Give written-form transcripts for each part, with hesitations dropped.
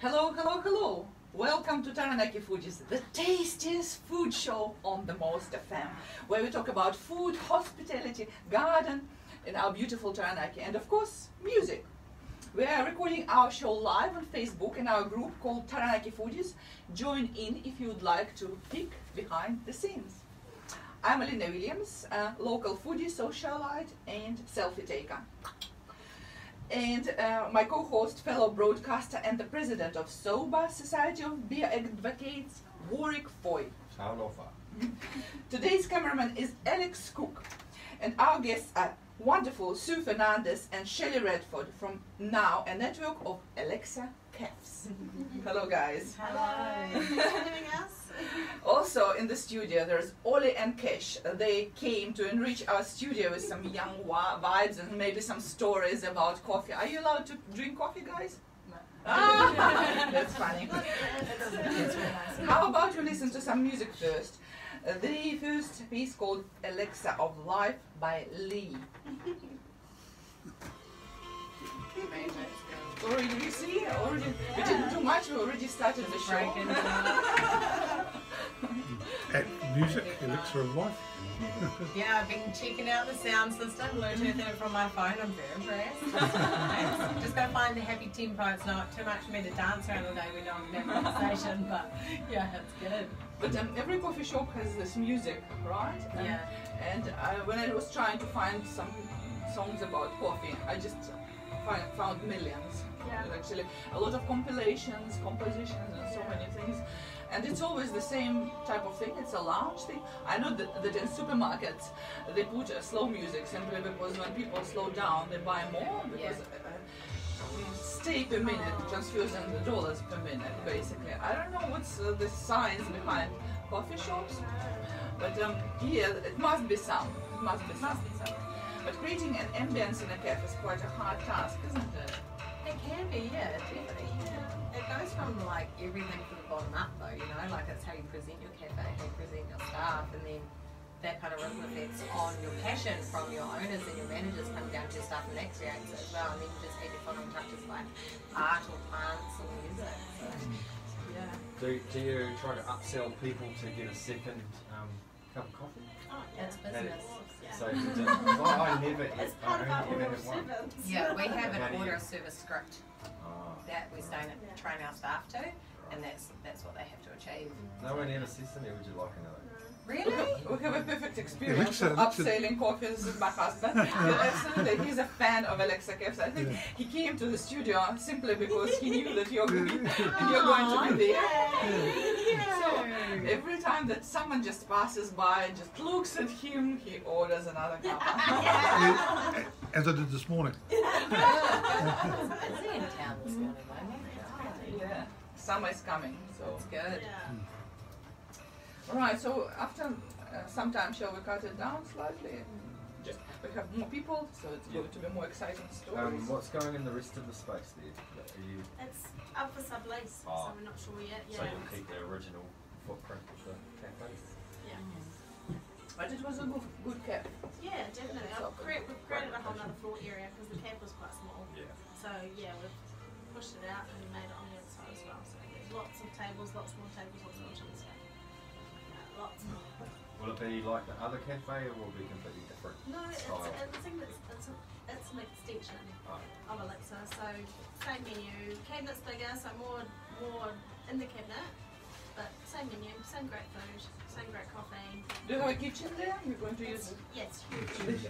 Hello, hello, hello. Welcome to Taranaki Foodies, the tastiest food show on the Most FM, where we talk about food, hospitality, garden in our beautiful Taranaki, and of course, music. We are recording our show live on Facebook in our group called Taranaki Foodies. Join in if you would like to peek behind the scenes. I'm Alina Williams, a local foodie, socialite, and selfie taker. And my co-host, fellow broadcaster, and the president of SOBA, Society of Beer Advocates, Warwick Foy. Today's cameraman is Alex Cook, and our guests are wonderful Sue Fernandes and Shelley Redford from now a network of Elixir cafes. Hello, guys. Hello. Thanks for having us. Also in the studio there's Ollie and Cash. They came to enrich our studio with some young vibes and maybe some stories about coffee. Are you allowed to drink coffee, guys? No. Ah, that's funny. How about we listen to some music first? The first piece called Elixir of Life by Lee. Already, you see, we didn't do much, we already started the show. Music, Elixir of Life. Yeah, I've been checking out the sound system, Bluetooth it from my phone. I'm very impressed. Just gotta find the happy tempo. It's not too much for me to dance around all day. We don't have that conversation, but yeah, it's good. But every coffee shop has this music, right? Yeah. And when I was trying to find some songs about coffee, I just found millions. Yeah. Actually, a lot of compilations, compositions, and so many things. And it's always the same type of thing. It's a lounge thing. I know that in supermarkets they put slow music simply because when people slow down, they buy more because stay per minute transfers into dollars per minute, basically. I don't know what's the science behind coffee shops, but here it must be some. It must be some. But creating an ambience in a cafe is quite a hard task, isn't it? It can be, yeah, definitely. Yeah. It goes from like everything from the bottom up though, you know, like it's how you present your cafe, how you present your staff, and then that kind of ripple effects on your passion from your owners and your managers come down to your staff, and that creates it as well. And then you just add your final touches like art or plants or music. So, yeah. Do you try to upsell people to get a second cup of coffee? Oh, yeah. It's business. So I never It's part of our only order ever of had one. service. Yeah, we have How an do you- order of service script that we train our staff to, and that's what they have to achieve. No one ever says to me, would you like another? Really? We have a perfect experience Elixir, of upselling coffee. This is my husband. Absolutely, he's a fan of Elixir cafes. I think he came to the studio simply because he knew that you're going to be there. So every time that someone just passes by and just looks at him, he orders another cup. As I did this morning. Is he in town this morning, though? Yeah, summer is coming, so That's good. Yeah. Right, so after some time, shall we cut it down slightly? Just we have more people, so it's going to be more exciting stories. What's going in the rest of the space there? Are you, It's up for sublease, so we're not sure yet. so Yeah. you'll keep the original footprint of the cafe? Yeah. But it was a good cap. Yeah, definitely. We've created a whole other floor area because the camp was quite small. Yeah. So yeah, we've pushed it out and made it on the other side as well. So there's lots of tables, lots more tables, lots more chairs. Lots more. Will it be like the other cafe or will it be completely different? No, it's style? an extension Oh. of Elixir. So same menu, cabinets bigger, so more in the cabinet, but same menu, same great food, same great coffee. Do you have a kitchen there? You're going to use it? Yes,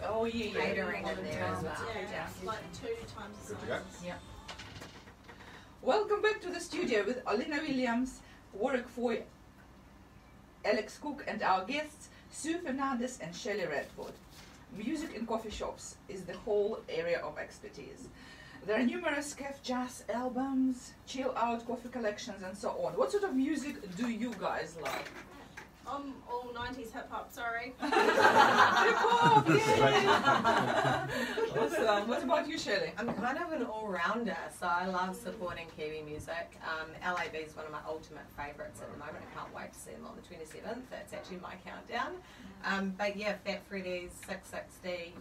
Oh yeah, Catering in there as well. yeah, like 2 times the Good to go. size. Yeah. Welcome back to the studio with Alina Williams, Warwick Foy, Alex Cook, and our guests Sue Fernandes and Shelley Redford. Music in coffee shops is the whole area of expertise. There are numerous cafe jazz albums, chill out coffee collections, and so on. What sort of music do you guys like? I'm all 90s hip hop, sorry. Hip-hop, yay! Awesome. What about you, Shelley? I'm kind of an all-rounder, so I love supporting Kiwi music. LAB is one of my ultimate favourites at the moment. I can't wait to see them on the 27th. That's actually my countdown. But yeah, Fat Freddy's, 660,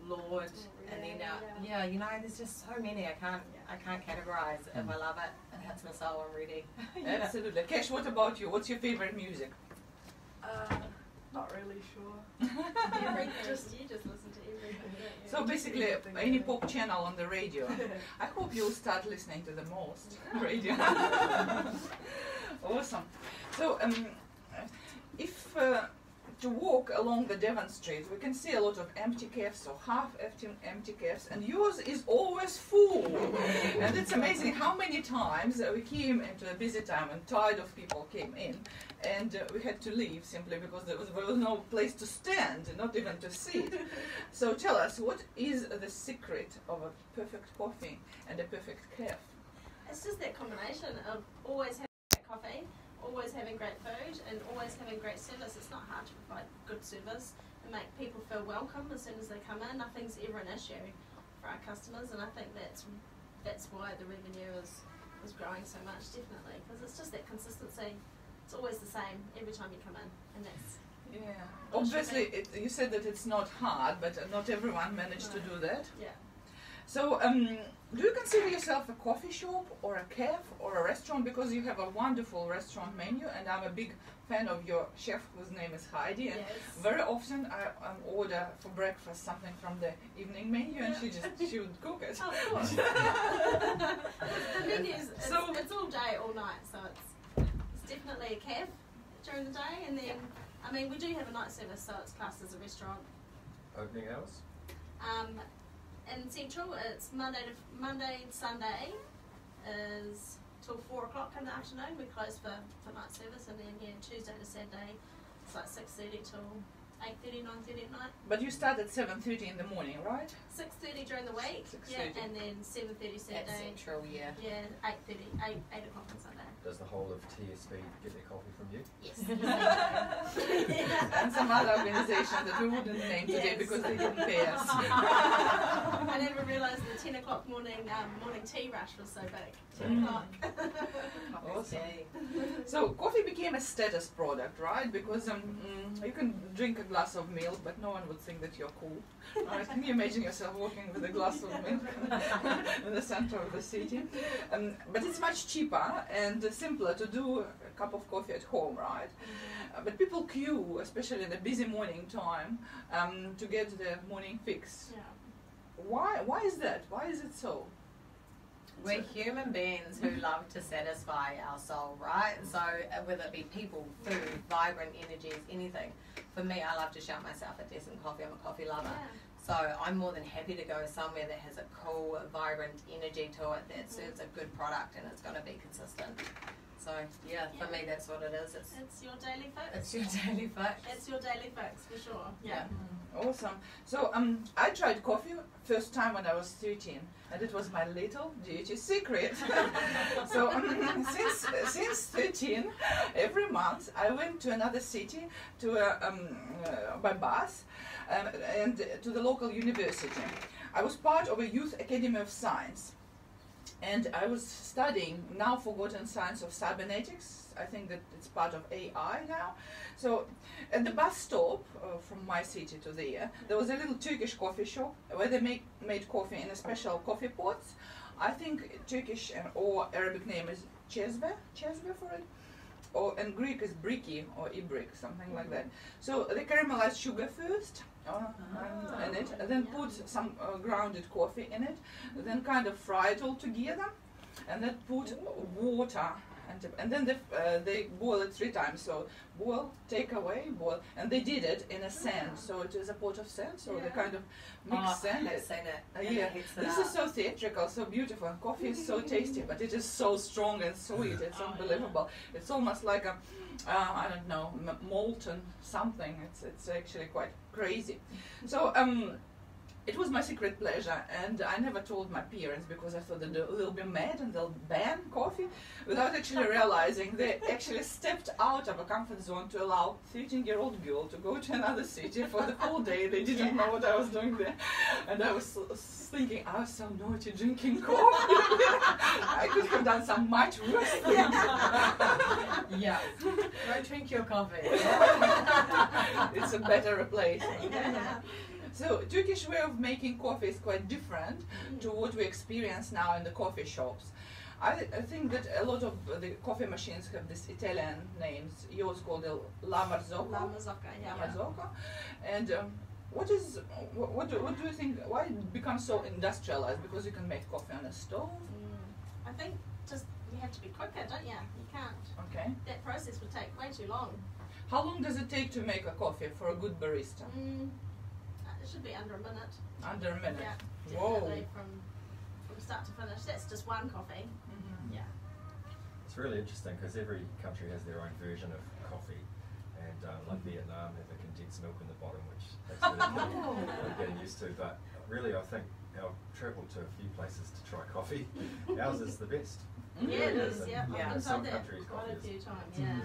Lord, and then yeah, you know, there's just so many. I can't categorize. If I love it, it hits my soul. I'm ready. Absolutely. Cash, what about you? What's your favorite music? Not really sure. You just listen to everything. don't you? So basically, any pop channel on the radio. I hope you'll start listening to the most radio. Awesome. So, if to walk along the Devon Street, we can see a lot of empty cafes or half-empty cafes, and yours is always full. And it's amazing how many times we came into a busy time and tired of people came in, and we had to leave simply because there was no place to stand, not even to sit. So tell us, what is the secret of a perfect coffee and a perfect cafe? It's just that combination of always having great coffee, always having great food, and always having great service. It's not hard to provide good service and make people feel welcome as soon as they come in. Nothing's ever an issue for our customers, and I think that's why the revenue is growing so much, definitely, because it's just that consistency. It's always the same every time you come in, and that's Obviously, you said that it's not hard, but not everyone managed to do that. Yeah. So, do you consider yourself a coffee shop or a cafe or a restaurant? Because you have a wonderful restaurant menu, and I'm a big fan of your chef, whose name is Heidi. And very often I order for breakfast something from the evening menu, and she would cook it. Oh, of course. The menu's it's all day, all night, so it's definitely a cafe during the day, and then I mean we do have a night service, so it's classed as a restaurant. Opening hours? In Central, it's Monday and Sunday is till 4 o'clock in the afternoon. We close for night service, and then Tuesday to Saturday it's like 6:30 till 8:30, 9:30 at night. But you start at 7:30 in the morning, right? 6:30 during the week, 6:30. And then 7:30 Saturday. At Central, yeah. Yeah, 8 o'clock on Sunday. Does the whole of TSB get their coffee from you? Yes. And some other organizations that we wouldn't name today because they didn't pay us. I never realised the 10 o'clock morning tea rush was so big. 10 o'clock. Awesome. So coffee became a status product, right? Because you can drink a glass of milk, but no one would think that you're cool. Right? Can you imagine yourself walking with a glass of milk in the center of the city? But it's much cheaper and simpler to do a cup of coffee at home, right? But people queue, especially in the busy morning time, to get the morning fix. Yeah. Why is that? Why is it so? We're human beings who love to satisfy our soul, right? So whether it be people, food, vibrant energies, anything. For me, I love to shout myself a decent coffee. I'm a coffee lover. Yeah. So I'm more than happy to go somewhere that has a cool, vibrant energy to it, that serves a good product, and it's going to be consistent. So yeah, for me that's what it is. It's your daily fix. It's your daily fix. It's your daily fix for sure. Yeah. Awesome. So I tried coffee first time when I was 13, and it was my little dirty secret. So since 13, every month I went to another city to by bus and to the local university. I was part of a youth academy of science. And I was studying now forgotten science of cybernetics. I think that it's part of AI now. So at the bus stop from my city to there was a little Turkish coffee shop where they made coffee in a special coffee pots. I think Turkish or Arabic name is çezve for it. And Greek is briki or ibrik, something like that. So they caramelized sugar first in it, and then put some grounded coffee in it, then kind of fry it all together, and then put water, and then they boil it 3 times. So boil, take away, boil, and they did it in a sand. So it is a pot of sand. So they kind of mix sand. I've seen it. Yeah, this is so theatrical, so beautiful. And coffee is so tasty, but it is so strong and sweet. It's unbelievable. It's almost like a, I don't know, molten something. It's actually quite crazy. So it was my secret pleasure, and I never told my parents because I thought that they'll be mad and they'll ban coffee, without actually realizing they actually stepped out of a comfort zone to allow a 13-year-old girl to go to another city for the whole day. They didn't know what I was doing there, and I was thinking, I was so naughty drinking coffee. I could have done some much worse things. Yeah. Go drink your coffee. It's a better place. So Turkish way of making coffee is quite different to what we experience now in the coffee shops. I think that a lot of the coffee machines have this Italian names. Yours called the La Marzocco. La Marzocco, yeah. La Marzocco. And what do you think? Why it becomes so industrialized? Because you can make coffee on a stove. I think just you have to be quicker, don't you? You can't. Okay. That process would take way too long. How long does it take to make a coffee for a good barista? It should be under a minute. Under a minute. Yeah, Whoa. definitely from start to finish. That's just one coffee. Yeah. It's really interesting because every country has their own version of coffee, and like Vietnam have a condensed milk in the bottom, which that's really I'm getting used to. But really, I think I've travelled to a few places to try coffee. Ours is the best. Yeah, it is. And, Yeah, Yeah. I've been some told that countries' quite a coffee few is- times. Yeah.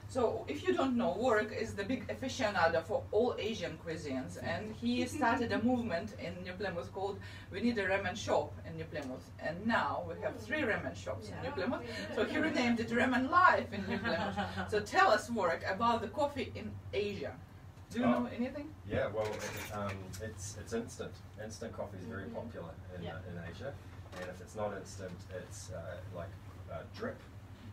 So, if you don't know, Warwick is the big aficionado for all Asian cuisines, and he started a movement in New Plymouth called "We Need a Ramen Shop" in New Plymouth, and now we have 3 ramen shops in New Plymouth. So he renamed it Ramen Life in New Plymouth. So tell us, Warwick, about the coffee in Asia. Do you know anything? Yeah, well, it's instant. Instant coffee is very popular in Asia, and if it's not instant, it's like drip,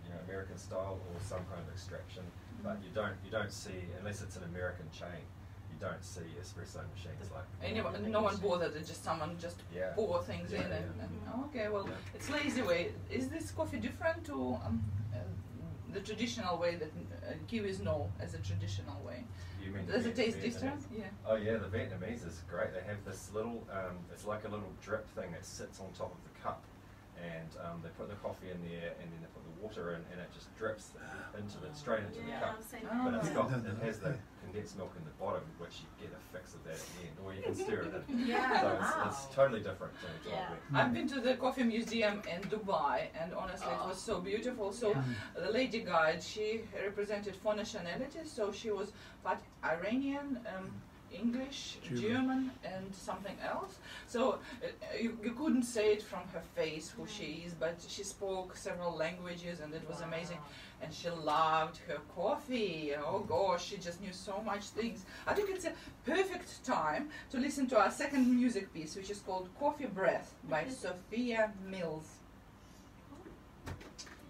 you know, American style or some kind of extraction. But you don't see, unless it's an American chain, you don't see espresso machines like. No one bothered, it's just someone just pour things in and okay, well, it's lazy way. Is this coffee different to the traditional way that Kiwis know as a traditional way? You mean Does it taste Vietnamese? different? Yeah. Oh yeah, the Vietnamese is great. They have this little, it's like a little drip thing that sits on top of the cup, and they put the coffee in there, and then they put the water in, and it just drips straight into the cup. I've seen But that. it has the condensed milk in the bottom, which you get a fix of that at the end, or you can stir it in. Yeah. So it's totally different to Yeah. I've been to the coffee museum in Dubai, and honestly, it was so beautiful. So the lady guide, she represented 4 nationalities. So she was part Iranian, English, German, and something else. So you couldn't say it from her face who she is, but she spoke several languages, and it was amazing. And she loved her coffee. Oh gosh, she just knew so much things. I think it's a perfect time to listen to our second music piece, which is called Coffee Breath by Sophia Mills.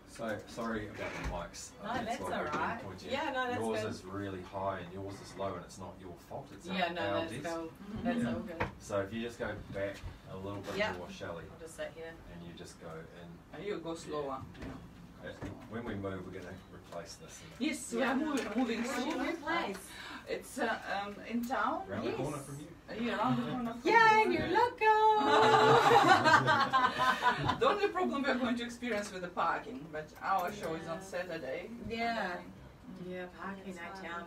So sorry about the mics. No, that's what all we're right. doing, Georgie. Yeah, no, that's yours good. is really high and yours is low, and it's not your fault. It's Yeah, no, our that's desk. cool. That's all good. So if you just go back a little bit Yeah. more, Shelley, I'll just sit here. and you just go in. You go slower. When we move, we're going to replace this. Yes, we are moving slowly. Place. It's in town. Around the corner from you. Yeah, around the corner. Yay, new logo! The only problem we're going to experience with the parking, but our show is on Saturday. Yeah. Yeah, parking at town.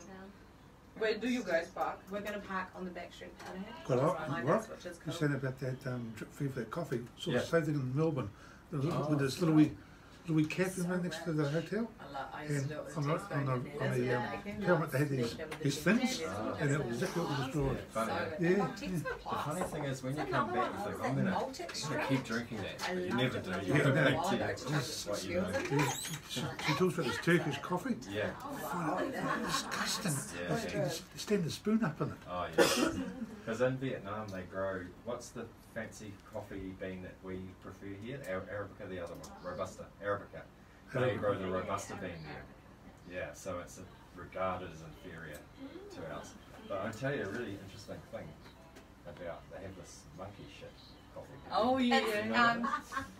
Where do you guys park? We're going to park on the back street paddock. Well, Behind what? us, which is You cool. said about that drip fee for that coffee. Sort of Yeah. same thing in Melbourne. With this little wee cafe right next to the hotel. I used to do it with And Tesco on the helmet they had these fins, and it was exactly what was destroyed. Funny. Yeah. The funny thing is, when you come back, you think, I'm going to keep drinking that. But you never do. You Yeah, go no. back to what you know. She talks about this Turkish coffee. Yeah. Disgusting. Yeah. They stand the spoon up in it. Oh, yeah. Because in Vietnam, they grow, what's the fancy coffee bean that we prefer here? Arabica, the other one. Robusta. Arabica. They grow the Robusta bean there. Yeah, so it's regarded as inferior to ours. But I'll tell you a really interesting thing about, they have this monkey shit coffee. Oh It's yeah.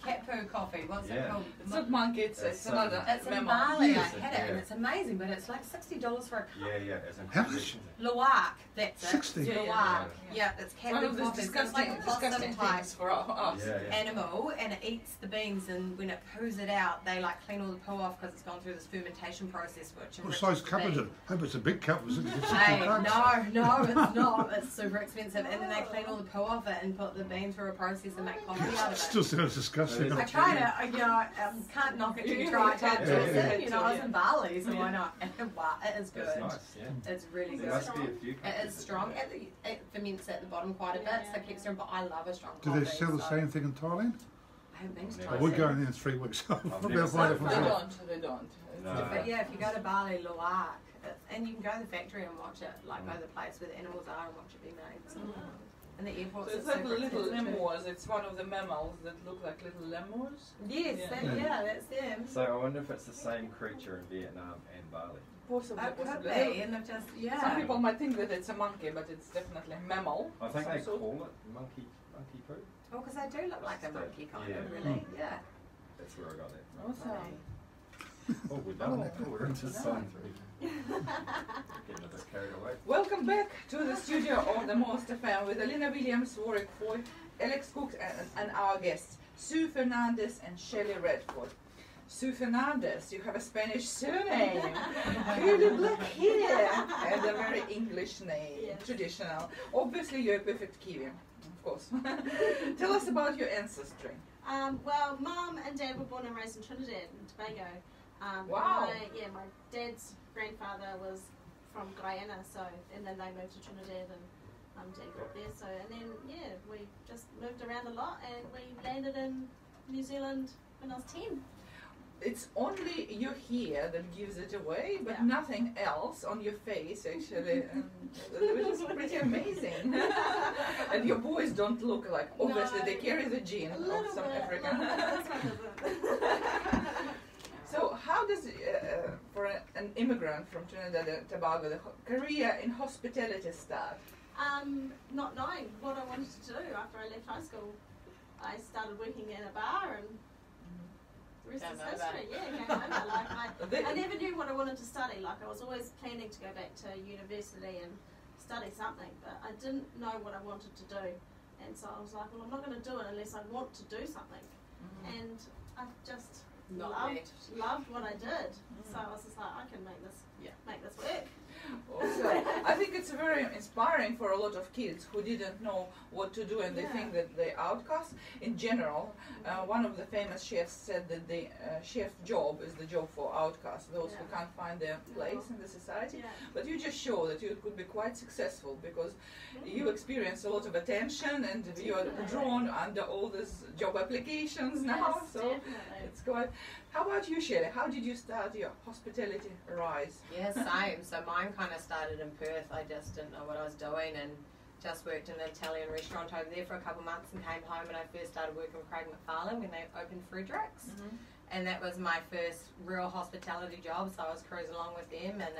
cat poo coffee. What's it Yeah. called? It's not monkey, it's another It's in memo. Bali. I Yes, had it, and yeah. it's amazing. But it's like $60 for a cup. Yeah, as in How much? Luwak, that's it. 60? Yeah, Luwak. Yeah, it's cat One poo of those coffee. So it's like a disgusting possum type things for us. Yeah. animal, and it eats the beans, and when it poos it out, they like clean all the poo off because it's gone through this fermentation process, which What enriches size the cup is bean. it? I hope it's a big cup. Was it Hey, $60? no, it's not. It's super expensive, and then they clean all the poo off it and put the bean through a process and make coffee out of it. Still sounds disgusting. I tried it, can't knock it till you try it. Can't Yeah, choose yeah, it. You know, I was yeah. in Bali, so why not? Wow, it is good. That's nice, yeah. It's really There good. must be a few It is countries that strong. do that. It ferments at the bottom quite a bit, so it keeps strong. But I love a strong Do coffee. they sell the so same thing in Thailand? I haven't been to No. I Thailand. would go in 3 weeks. I'll I've be never able to find it seen for it. They myself. don't. No. But yeah, if you go to Bali, Luwak, And you can go to the factory and watch it, like go to the place where the animals are and watch it be made. So. And the airports. So it's like little lemurs. It's one of the mammals that look like little lemurs. Yes, that's them. So I wonder if it's the same creature in Vietnam and Bali. Possibly, Could possibly. be, and they've just Some people might think that it's a monkey, but it's definitely a mammal. I think some they sort. call it monkey poo. Oh, because they do look like a monkey kind Yeah. of, really. Yeah. That's where I got that. Awesome. Oh, we're done. Oh, we're into song 3. Getting a bit carried away. Welcome back to the studio of the Most FM with Alina Williams, Warwick Foy, Alex Cook, and our guests, Sue Fernandes and Shelley Redford. Sue Fernandes, you have a Spanish surname, curly black hair, and a very English name, Yes. traditional. Obviously, you're a perfect Kiwi, of course. Tell us about your ancestry. Well, Mum and Dad were born and raised in Trinidad and Tobago. Wow. My dad's grandfather was from Guyana, so and then they moved to Trinidad and Dad grew up there. So and then we just moved around a lot and we landed in New Zealand when I was 10. It's only your hair that gives it away, but Yeah. nothing else on your face actually, which is pretty amazing. And your boys don't look like, obviously No. they carry the gene A of little some bit, African. This one doesn't. So how does, for an immigrant from Trinidad and Tobago, the career in hospitality start? Not knowing what I wanted to do after I left high school, I started working in a bar and the rest Came is over. history. Yeah, came over. Like I never knew what I wanted to study. Like I was always planning to go back to university and study something, but I didn't know what I wanted to do. And so I was like, well, I'm not going to do it unless I want to do something. And I just loved what I did. So I was just like, I can make this work. Also, I think it's very inspiring for a lot of kids who didn't know what to do and they think that they're outcasts. In general, one of the famous chefs said that the chef's job is the job for outcasts, those who can't find their place in the society. Yeah. But you just show that you could be quite successful because you experience a lot of attention and you are drawn under all these job applications now. Yes, So definitely. it's quite. How about you, Shelley? How did you start your hospitality rise? Yeah, same. So mine kind of started in Perth. I just didn't know what I was doing and just worked in an Italian restaurant over there for a couple of months and came home and I first started working with Craig McFarlane when they opened Frederick's. And that was my first real hospitality job, so I was cruising along with them and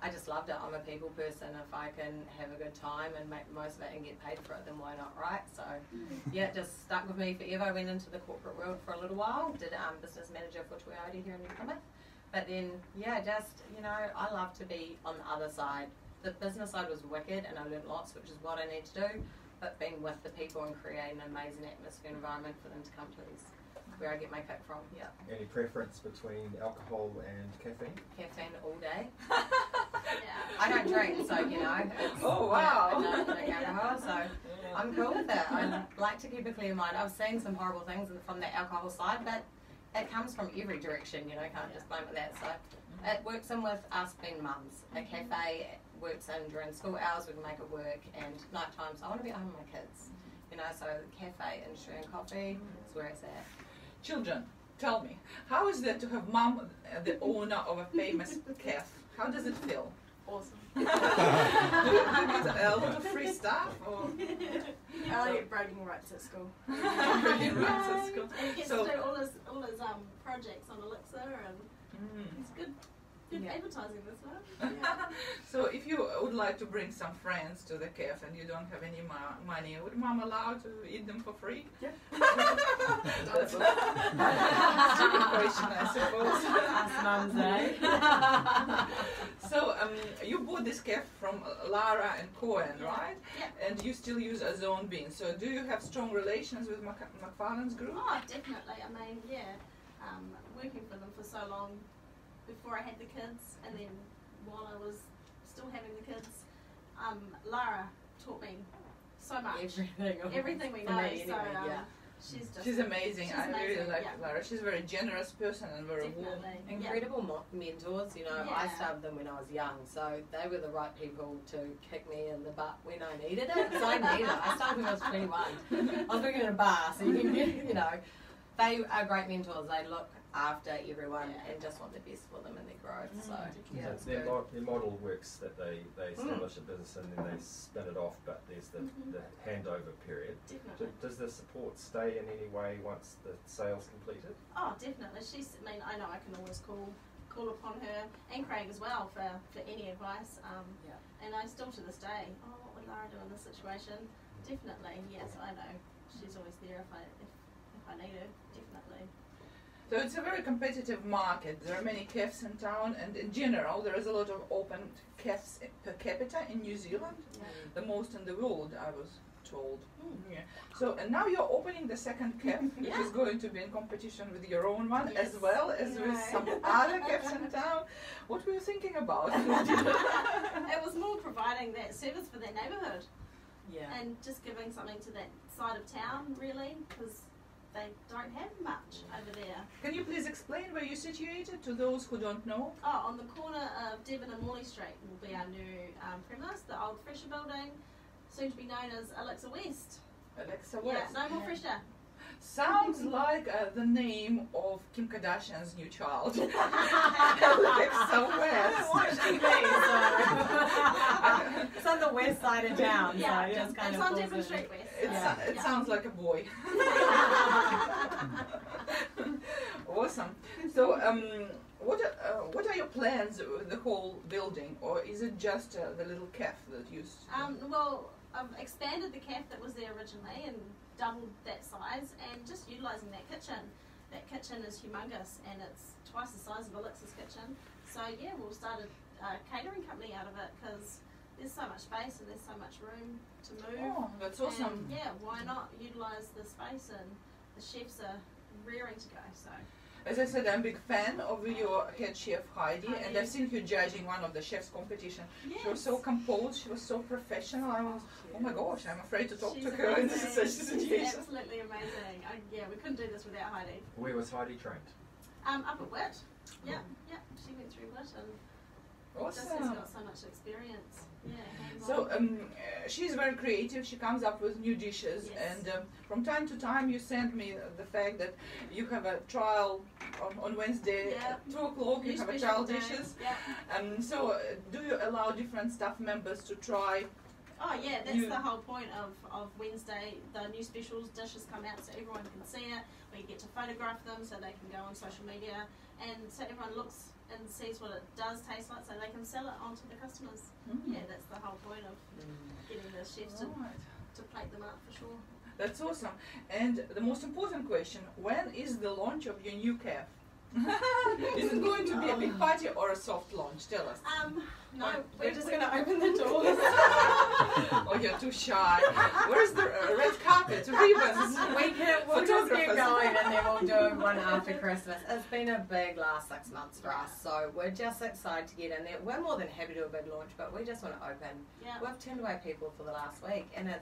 I just loved it. I'm a people person. If I can have a good time and make the most of it and get paid for it, then why not, right? So yeah, it just stuck with me forever. I went into the corporate world for a little while, did business manager for Toyota here in New Plymouth. But then, I love to be on the other side. The business side was wicked and I learned lots, which is what I need to do. But being with the people and creating an amazing atmosphere and environment for them to come to is where I get my kick from. Yeah. Any preference between alcohol and caffeine? Caffeine all day. Yeah. I don't drink, so it's, Oh, wow. I don't drink alcohol, so I'm cool with it. I like to keep a clear mind. I've seen some horrible things from the alcohol side, but it comes from every direction, can't just blame it that. So it works in with us being mums. A cafe works in during school hours, we can make it work, and night times, I want to be at home with my kids. So the cafe and Cash and Coffee is where it's at. Children, tell me, how is it to have mom the owner of a famous cafe? How does it feel? Awesome. Do you get a lot of free stuff? Or? I get bragging rights at school. Bragging rights at school. And he gets So- to do all his projects on Elixir and it's good advertising this one. So if you would like to bring some friends to the cafe and you don't have any money, would mom allow to eat them for free? Yeah. That's a stupid question, I suppose. Us mums, eh? So you bought this cafe from Lara and Cohen, right? Yeah. And you still use a zone bean. So do you have strong relations with McFarlane's group? Oh, definitely. I mean, working for them for so long before I had the kids and then while I was still having the kids, Lara taught me so much. Everything we For know. me So anyway, She's amazing. she's I really amazing, like yeah. Lara. She's a very generous person and very warm. Definitely. Incredible mentors, I Yeah. started them when I was young, so they were the right people to kick me in the butt when I needed it, because I needed it. I started when I was 21. I was working in a bar, so you can get, they are great mentors. They look after everyone and just want the best for them and their growth. So yeah, it's their, good. their model works that they establish a business and then they spin it off, but there's the handover period. Definitely. Does the support stay in any way once the sale's completed? Oh, definitely. I mean, I know I can always call upon her and Craig as well for any advice. And I still to this day, what would Lara do in this situation? Definitely, yes, I know. She's always there if I need her, definitely. So it's a very competitive market. There are many cafes in town, and in general there is a lot of open cafes per capita in New Zealand, the most in the world, I was told. Yeah. So and now you're opening the second cafe, which is going to be in competition with your own one, as well as with some other cafes in town. What were you thinking about? It was more providing that service for that neighbourhood. And just giving something to that side of town, really, because they don't have much over there. Can you please explain where you're situated to those who don't know? Oh, on the corner of Devon and Morley Street will be our new premise, the old Fresher building, soon to be known as Elixir West. Elixir West. Yeah, no more Fresher. Sounds like the name of Kim Kardashian's new child. Elixir West. Watch TV, so it's on the west side of town. Yeah, so just kind it's of on Devon Street West. It sounds like a boy. Awesome. So, what are your plans with the whole building, or is it just the little cafe that you? Well, I've expanded the cafe that was there originally and doubled that size, and just utilising that kitchen. That kitchen is humongous, and it's twice the size of Elixir's kitchen. So yeah, we'll start a catering company out of it because there's so much space and there's so much room to move. Oh, that's awesome. And yeah, why not utilise the space, and the chefs are rearing to go. So. As I said, I'm a big fan of your head chef Heidi, and I've seen her judging one of the chefs' competition. Yes. She was so composed, she was so professional. I was, oh my gosh, I'm afraid to talk She's to her in amazing. such a situation. She's absolutely amazing. Yeah, we couldn't do this without Heidi. Where was Heidi trained? Up at WIT. Yeah, she went through WIT and just has got so much experience. Yeah, so she's very creative. She comes up with new dishes, and from time to time you send me the fact that you have a trial on Wednesday at 2 o'clock. You have a trial dishes. So do you allow different staff members to try? Oh yeah, that's the whole point of Wednesday. The new specials dishes come out so everyone can see it. We get to photograph them so they can go on social media, and so everyone looks and sees what it does taste like so they can sell it on to the customers. Yeah, that's the whole point of getting the chefs to plate them up for sure. That's awesome. And the most important question, when is the launch of your new cafe? Is it going to be a big party or a soft launch? Tell us. No, we're just going to open the doors. Oh, you're too shy. Where's the red carpet, ribbons? We'll just keep going, and then we'll do one after Christmas. It's been a big last 6 months for us, so we're just excited to get in there. We're more than happy to do a big launch, but we just want to open. Yeah. We've turned away people for the last week, and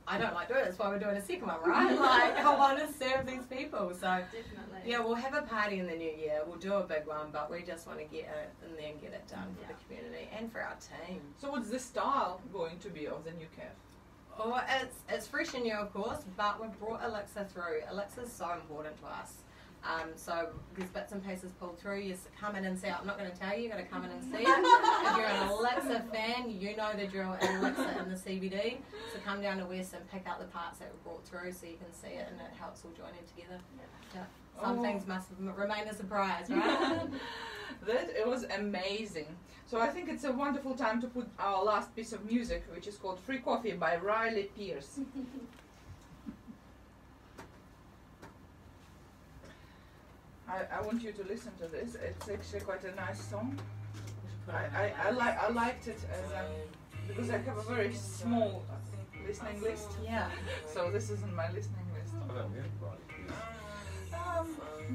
I don't like doing it. That's why we're doing a second one, right? Like, I want to serve these people. So, definitely. Yeah, we'll have a party in the new year. We'll do a big one, but we just want to get it in there and get it done for the community and for our team. So what's the style going to be of the new cafe? Oh, it's fresh and new, of course, but we've brought Elixir through. Elixir's so important to us. So there's bits and pieces pulled through. You come in and see it. I'm not going to tell you. You've got to come in and see it. If you're an Elixir fan, you know the drill in Elixir in the CBD. So come down to West and pick out the parts that were brought through so you can see it, and it helps all join in together. Yeah. Some things must remain a surprise, right? It was amazing. So I think it's a wonderful time to put our last piece of music, which is called Free Coffee by Riley Pierce. I want you to listen to this. It's actually quite a nice song. I liked it because I have a very small listening list. Yeah. So this isn't my listening list. I don't know, right?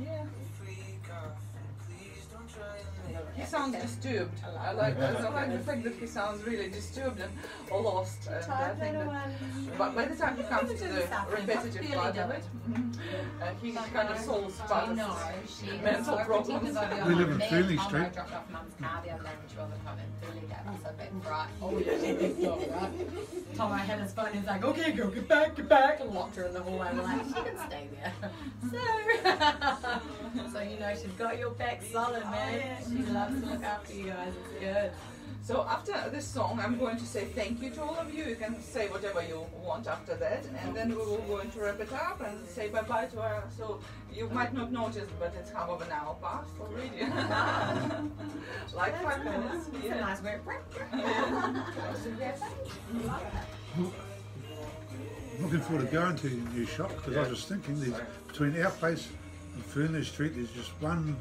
Yeah. He sounds disturbed. I like the fact that he sounds really disturbed and lost. And I think that, but by the time he comes to the repetitive part of it, he kind of solves part of his mental problems. We live in Fernandes Street. I dropped off Mum's car the other day when she wasn't home and Billy gave us a big fright. Oh, yeah, she thinks so, right? Tom, I had his phone, he's like, okay, go, get back, and locked her in the hallway. We're like, she can stay there. So you know she's got your back solid, man. She loves to look after you guys. It's good. So after this song, I'm going to say thank you to all of you. You can say whatever you want after that, and then we will going to wrap it up and say bye-bye to her. So you might not notice, but it's half of an hour past already. Like 5 minutes. It's a nice word. Looking forward to going to your new shop because I was thinking there's, between our place and Fernandes Street there's just one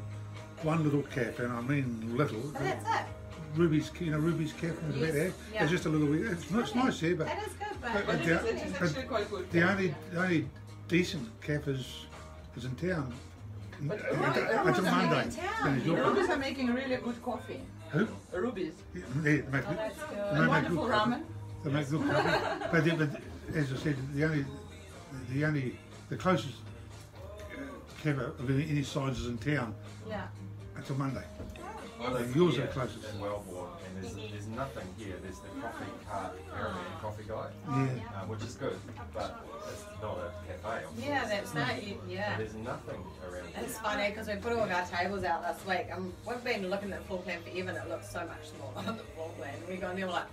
little cafe, and I mean little. So that's it. Ruby's, Ruby's Cafe is about there. Yeah. It's just a little bit. It's nice here, but That is good, But but it is actually quite good. the only decent cafe is in town. But Until Monday. in town. Then it's your Rubies are making really good coffee. Who? Rubies. Yeah, they make oh, good. that's They good. make good Wonderful coffee. ramen. They make good coffee. But as I said, the closest cafe of any size is in town Yeah. until Monday. I live Yours are here the closest. in Wellborn, and there's nothing here. There's the coffee cart area and coffee guy, Yeah. which is good, but it's not a cafe. Obviously. Yeah, that's not you. Yeah. There's nothing around here. It's funny because we put all of our tables out last week and we've been looking at the floor plan forever and it looks so much smaller than the floor plan. We go in there, we're like,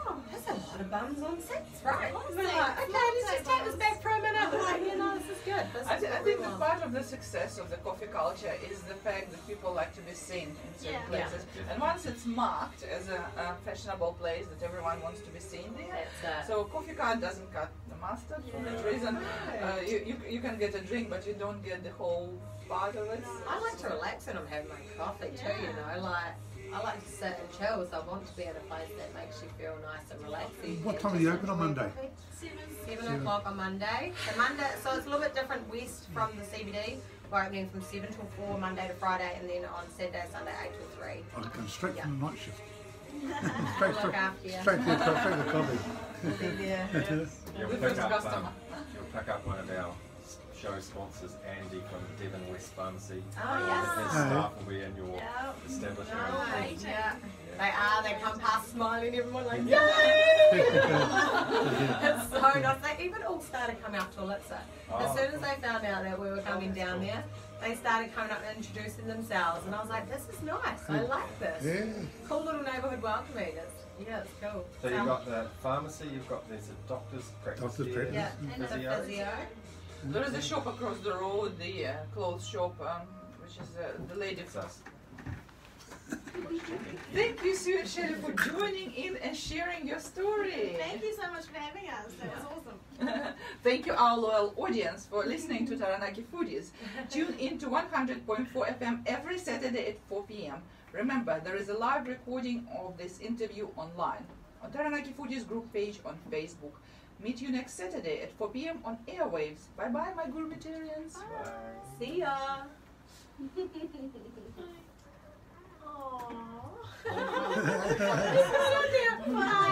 oh, there's a lot of bums on seats, right? We're like, okay, let's just take this back for a minute. We're like, yeah, no, this is good. This I is what we think that want. part of the success of the coffee culture is the fact that people like to be seen in certain Yeah. places. And once it's marked as a fashionable place that everyone wants to be seen there, That's it. so coffee cart doesn't cut the mustard for that reason. You can get a drink, but you don't get the whole part of it. I like to relax when I'm having my coffee too, you know, like I like to sit and chill, so I want to be in a place that makes you feel nice and relaxing. What time are you open on Monday? 7 o'clock on Monday. So it's a little bit different west from the CBD. We're opening from 7 till 4 Monday to Friday, and then on Saturday, Sunday 8 till 3. I come straight Yeah. from the night shift. Look after you. Straight to the coffee. Yeah. You'll The pick first up, customer. you'll pick up one of our show sponsors, Andy from Devon West Pharmacy. Oh, His yes. staff will be in your Yeah. establishment. Nice. Yeah. Yeah. They come past smiling, everyone like, yay! It's so nice. They even all started coming up to Elixir. As soon as they found out that we were coming down there, they started coming up and introducing themselves. And I was like, this is nice. I like this. Yeah. Cool little neighbourhood welcoming. It's cool. So you've got the pharmacy, there's a doctor's practice Doctor's here, practice. Yeah, and the physio. physio. There is a shop across the road, the clothes shop, which is the lady. It's us. Thank you, Sue and Shelley, for joining in and sharing your story. Thank you so much for having us. That was awesome. Thank you, our loyal audience, for listening to Taranaki Foodies. Tune in to 100.4 FM every Saturday at 4 p.m. Remember, there is a live recording of this interview online on Taranaki Foodies group page on Facebook. Meet you next Saturday at 4 p.m. on airwaves. Bye-bye, my gourmetarians. See ya. Aww.